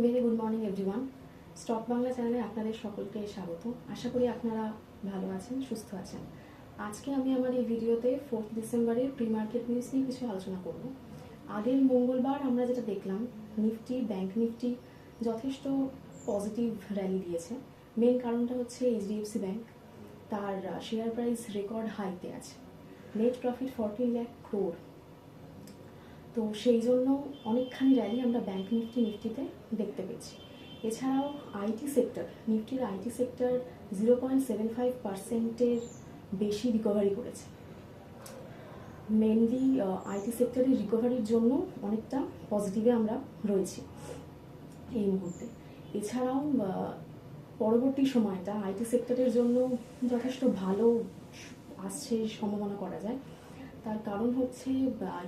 Very good morning everyone. Stock Bangla চ্যানেলে আপনাদের সকলকে স্বাগত। আশা করি আপনারা ভালো আছেন, সুস্থ আছেন। আজকে আমি আমার এই ভিডিওতে 4 ডিসেম্বরের প্রি মার্কেট নিউজ নিয়ে কিছু আলোচনা করব। আগের মঙ্গলবার আমরা যেটা দেখলাম, নিফটি, ব্যাংক নিফটি যথেষ্ট পজিটিভ র্যালি দিয়েছে। মেন কারণটা হচ্ছে এইচডিএফসি ব্যাংক, তার শেয়ার প্রাইস রেকর্ড হাইতে আছে, নেট প্রফিট 14 লাখ ক্রোড়। তো সেই জন্য অনেকখানি র্যালি আমরা ব্যাংক নিফটিতে দেখতে পেয়েছি। এছাড়াও আইটি সেক্টর, নিফটির আইটি সেক্টর 0.75% বেশি রিকভারি করেছে। মেনলি আইটি সেক্টরের রিকভারির জন্য অনেকটা পজিটিভে আমরা রয়েছি এই মুহূর্তে। এছাড়াও পরবর্তী সময়টা আইটি সেক্টরের জন্য যথেষ্ট ভালো আসছে সম্ভাবনা করা যায়। তার কারণ হচ্ছে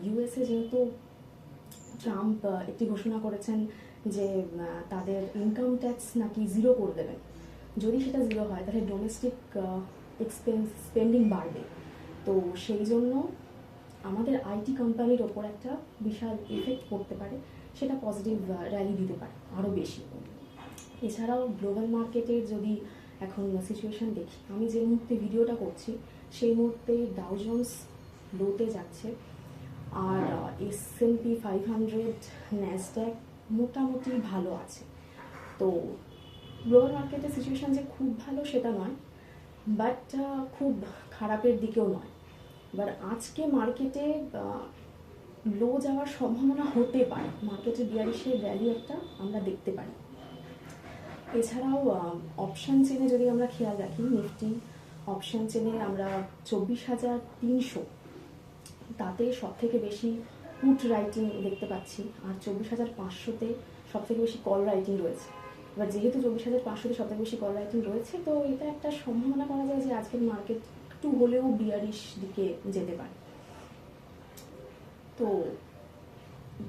ইউএসএ যেহেতু ট্রাম্প একটি ঘোষণা করেছেন যে তাদের ইনকাম ট্যাক্স নাকি 0 করে দেবেন। যদি সেটা 0 হয় তাহলে ডোমেস্টিক স্পেন্ডিং বাড়বে। তো সেই জন্য আমাদের আইটি কোম্পানির ওপর একটা বিশাল এফেক্ট পড়তে পারে, সেটা পজিটিভ র্যালি দিতে পারে আরও বেশি। এছাড়াও গ্লোবাল মার্কেটের যদি এখন সিচুয়েশান দেখি, আমি যে মুহূর্তে ভিডিওটা করছি সেই মুহূর্তে ডাউ জোন্স লোতে যাচ্ছে, আর S&P 500, ন্যাসড্যাক মোটামুটি ভালো আছে। তো গ্লোবাল মার্কেটের সিচুয়েশান যে খুব ভালো সেটা নয়, বাট খুব খারাপের দিকেও নয়। এবার আজকে মার্কেটে লো যাওয়ার সম্ভাবনা হতে পারে, মার্কেটের বিয়ারিশের র্যালি একটা আমরা দেখতে পারি। এছাড়াও অপশান চেনে যদি আমরা খেয়াল রাখি, নিফটি অপশান চেনে আমরা 24,300, তাতে সবথেকে বেশি পুট রাইটিং দেখতে পাচ্ছি, আর 24,500-তে সবথেকে বেশি কল রাইটিং রয়েছে। এবার যেহেতু 24,500-তে সবথেকে বেশি কল রাইটিং রয়েছে, তো এটা একটা সম্ভাবনা করা যায় যে আজকের মার্কেট একটু হলেও বিয়ারিশ দিকে যেতে পারে। তো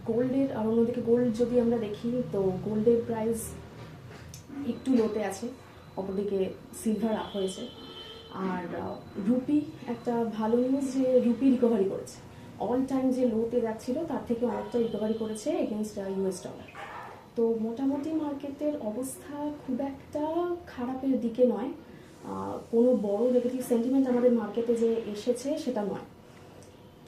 গোল্ডের, আর অন্যদিকে গোল্ড যদি আমরা দেখি, তো গোল্ডের প্রাইস একটু লোতে আছে, অপরদিকে সিলভার আপ হয়েছে। আর রুপি একটা ভালো নিউজ যে রুপি রিকভারি করেছে, অল টাইম যে লোতে যাচ্ছিল তার থেকে অনেকটা রিকভারি করেছে এগেনস্ট ইউএস ডলার। তো মোটামুটি মার্কেটের অবস্থা খুব একটা খারাপের দিকে নয়, কোনো বড় নেগেটিভ সেন্টিমেন্ট আমাদের মার্কেটে যে এসেছে সেটা নয়।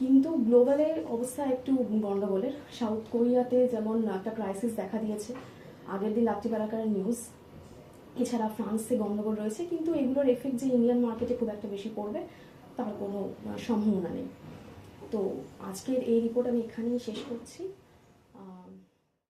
কিন্তু গ্লোবালে অবস্থা একটু গন্ডগোলের। সাউথ কোরিয়াতে যেমন একটা ক্রাইসিস দেখা দিয়েছে, আগের দিন রাত্রিবেলাকার নিউজ। এছাড়া ফ্রান্সে গন্ডগোল রয়েছে, কিন্তু এগুলোর এফেক্ট যে ইন্ডিয়ান মার্কেটে খুব একটা বেশি পড়বে তার কোনো সম্ভাবনা নেই। তো আজকের এই রিপোর্ট আমি এখানেই শেষ করছি।